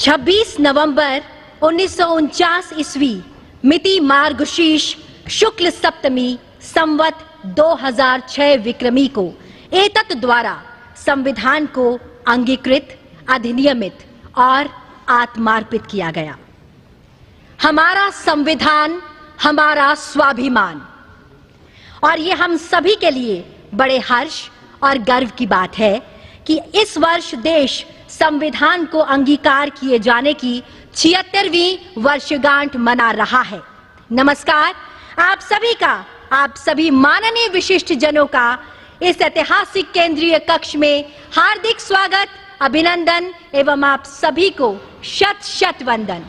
26 नवंबर 1949 ईस्वी मिति मार्गशीर्ष शुक्ल सप्तमी संवत 2006 विक्रमी को एतत् द्वारा संविधान को अंगीकृत, अधिनियमित और आत्मार्पित किया गया। हमारा संविधान हमारा स्वाभिमान, और ये हम सभी के लिए बड़े हर्ष और गर्व की बात है कि इस वर्ष देश संविधान को अंगीकार किए जाने की 76वीं वर्षगांठ मना रहा है। नमस्कार आप सभी का, आप सभी माननीय विशिष्ट जनों का इस ऐतिहासिक केंद्रीय कक्ष में हार्दिक स्वागत, अभिनंदन एवं आप सभी को शत शत वंदन।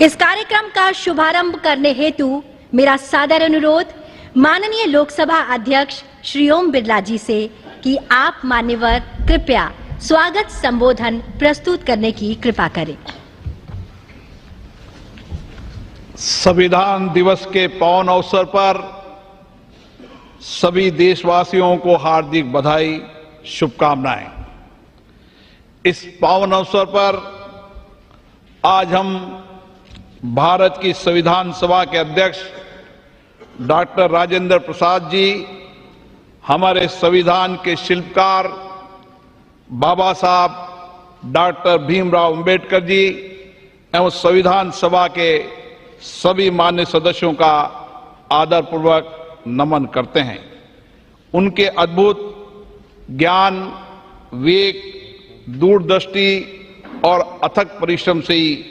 इस कार्यक्रम का शुभारंभ करने हेतु मेरा सादर अनुरोध माननीय लोकसभा अध्यक्ष श्री ओम बिरला जी से कि आप मान्यवर कृपया स्वागत संबोधन प्रस्तुत करने की कृपा करें। संविधान दिवस के पावन अवसर पर सभी देशवासियों को हार्दिक बधाई, शुभकामनाएं। इस पावन अवसर पर आज हम भारत की संविधान सभा के अध्यक्ष डॉक्टर राजेंद्र प्रसाद जी, हमारे संविधान के शिल्पकार बाबा साहब डॉक्टर भीमराव अंबेडकर जी एवं संविधान सभा के सभी मान्य सदस्यों का आदरपूर्वक नमन करते हैं। उनके अद्भुत ज्ञान, विवेक, दूरदृष्टि और अथक परिश्रम से ही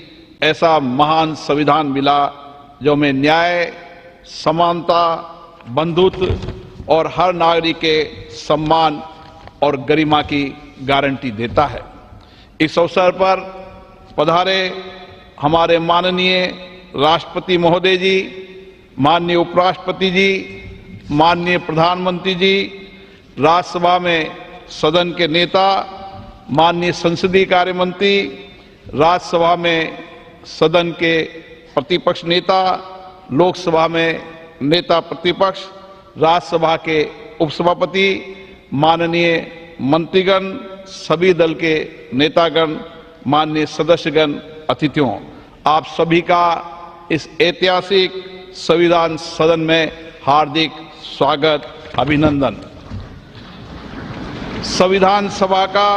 ऐसा महान संविधान मिला जो हमें न्याय, समानता, बंधुत्व और हर नागरिक के सम्मान और गरिमा की गारंटी देता है। इस अवसर पर पधारे हमारे माननीय राष्ट्रपति महोदय जी, माननीय उपराष्ट्रपति जी, माननीय प्रधानमंत्री जी, राज्यसभा में सदन के नेता, माननीय संसदीय कार्य मंत्री, राज्यसभा में सदन के प्रतिपक्ष नेता, लोकसभा में नेता प्रतिपक्ष, राज्यसभा के उपसभापति, माननीय मंत्रीगण, सभी दल के नेतागण, माननीय सदस्यगण, अतिथियों, आप सभी का इस ऐतिहासिक संविधान सदन में हार्दिक स्वागत, अभिनंदन। संविधान सभा का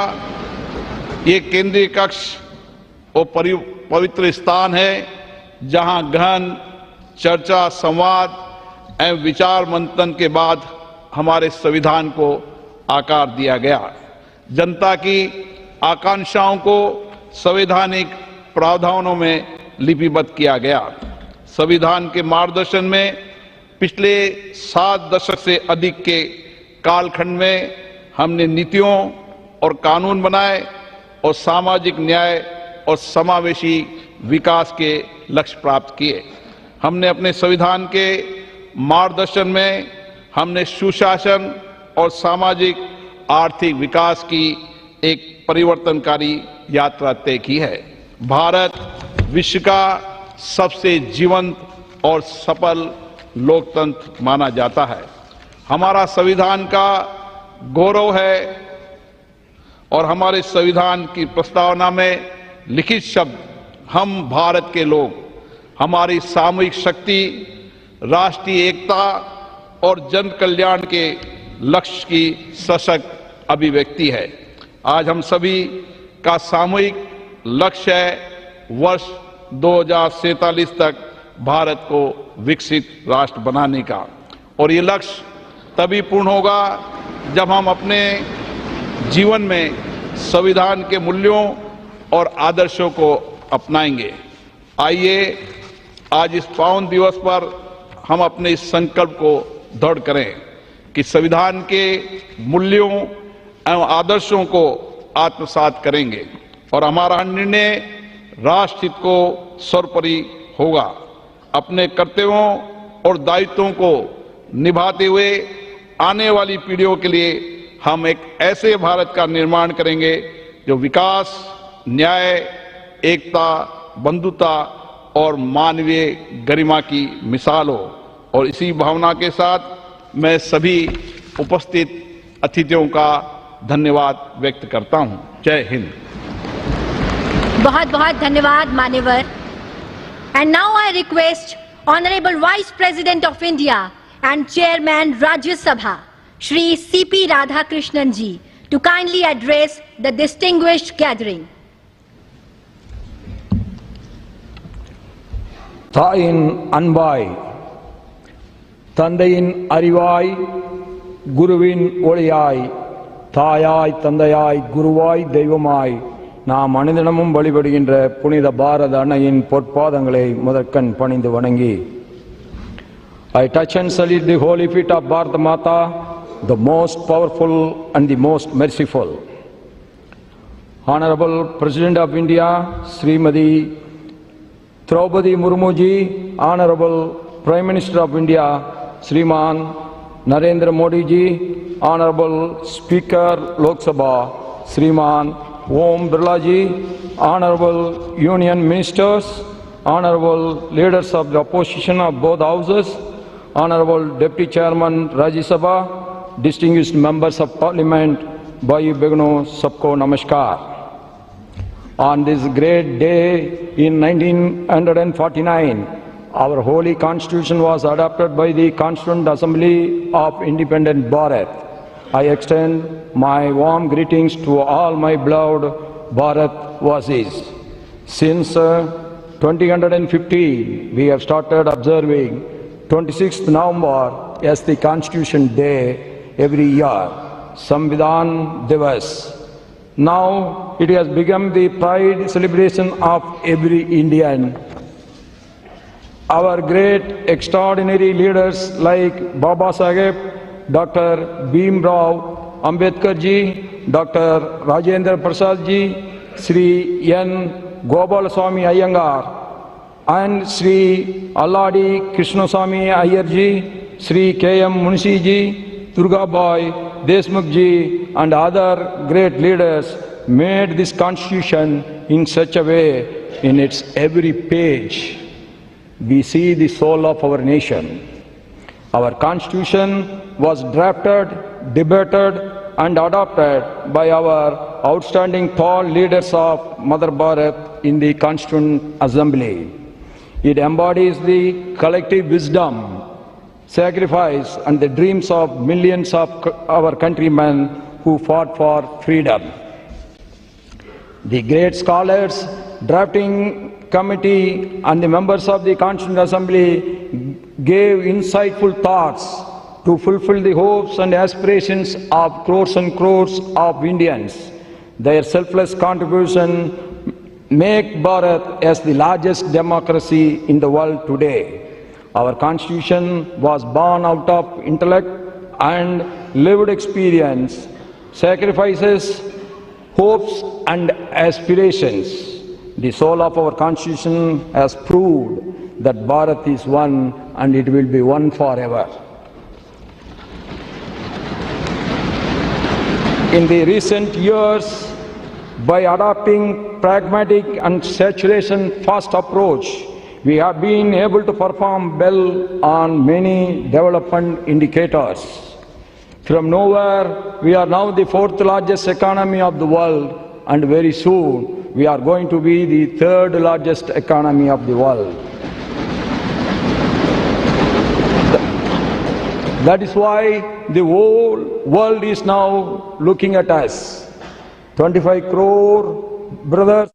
ये केंद्रीय कक्ष और पवित्र स्थान है जहां गहन चर्चा, संवाद एवं विचार मंथन के बाद हमारे संविधान को आकार दिया गया। जनता की आकांक्षाओं को संवैधानिक प्रावधानों में लिपिबद्ध किया गया। संविधान के मार्गदर्शन में पिछले 7 दशक से अधिक के कालखंड में हमने नीतियों और कानून बनाए और सामाजिक न्याय और समावेशी विकास के लक्ष्य प्राप्त किए। हमने अपने संविधान के मार्गदर्शन में हमने सुशासन और सामाजिक आर्थिक विकास की एक परिवर्तनकारी यात्रा तय की है। भारत विश्व का सबसे जीवंत और सफल लोकतंत्र माना जाता है। हमारा संविधान का गौरव है और हमारे संविधान की प्रस्तावना में लिखित शब्द हम भारत के लोग, हमारी सामूहिक शक्ति, राष्ट्रीय एकता और जन कल्याण के लक्ष्य की सशक्त अभिव्यक्ति है। आज हम सभी का सामूहिक लक्ष्य है वर्ष 2047 तक भारत को विकसित राष्ट्र बनाने का, और ये लक्ष्य तभी पूर्ण होगा जब हम अपने जीवन में संविधान के मूल्यों और आदर्शों को अपनाएंगे। आइए आज इस पावन दिवस पर हम अपने इस संकल्प को दृढ़ करें कि संविधान के मूल्यों एवं आदर्शों को आत्मसात करेंगे और हमारा निर्णय राष्ट्र हित को सर्वोपरि होगा। अपने कर्तव्यों और दायित्वों को निभाते हुए आने वाली पीढ़ियों के लिए हम एक ऐसे भारत का निर्माण करेंगे जो विकास, न्याय, एकता, बंधुता और मानवीय गरिमा की मिसाल हो। और इसी भावना के साथ मैं सभी उपस्थित अतिथियों का धन्यवाद व्यक्त करता हूं। जय हिंद। बहुत बहुत धन्यवाद मान्यवर। And now I request honourable vice president of India and chairman Rajya Sabha Shri CP Radhakrishnan ji to kindly address the distinguished gathering. தாயின் அன்பாய், தந்தையின் அறிவாய், குருவின் ஒளியாய், தாயாய் தந்தையாய் குருவாய் தெய்வமாய் நாம் அனுதினமும் வழிபடுகின்ற புனித பாரத அன்னையின் பொற்பாதங்களை முதற்கண் பணிந்து வணங்கி, I touch and salute the holy feet of Bharata Mata, the most powerful and the most merciful. Honorable President of India, Srimati Draupadi Murmu ji, Honorable Prime Minister of India, Sriman Narendra Modi ji, Honorable Speaker Lok Sabha, Sriman Om Birla ji, Honorable Union Ministers, Honorable Leaders of the Opposition of both Houses, Honorable Deputy Chairman Rajya Sabha, distinguished members of Parliament, Bhai Begno, sabko namaskar. On this great day in 1949, our holy constitution was adopted by the Constituent Assembly of Independent Bharat. I extend my warm greetings to all my beloved Bharat Vasis. Since 2015, we have started observing 26th November as the Constitution Day every year, Samvidhan Divas. Now it has become the pride celebration of every Indian. Our great extraordinary leaders like Baba Saheb, Dr. Bhim Rao Ambedkar ji, Dr. Rajendra Prasad ji, Sri N. Gopalaswamy Iyengar, and Sri Alladi Krishnaswamy Iyer ji, Sri K.M. Munshi ji, Durga Boy, Deshmukh ji, and other great leaders made this constitution in such a way, in its every page, we see the soul of our nation. Our constitution was drafted, debated, and adopted by our outstanding tall leaders of Mother Bharat in the Constituent Assembly. It embodies the collective wisdom, sacrifice, and the dreams of millions of our countrymen who fought for freedom. The great scholars, drafting committee, and the members of the Constituent Assembly gave insightful thoughts to fulfill the hopes and aspirations of crores and crores of Indians. Their selfless contribution make Bharat as the largest democracy in the world today. Our constitution was born out of intellect and lived experience, sacrifices, hopes, and aspirations. The soul of our constitution has proved that Bharat is one and it will be one forever. In the recent years, by adopting pragmatic and saturation-first approach, we have been able to perform well on many development indicators. From nowhere, we are now the fourth largest economy of the world, and very soon we are going to be the third largest economy of the world. That is why the whole world is now looking at us. 25 crore brothers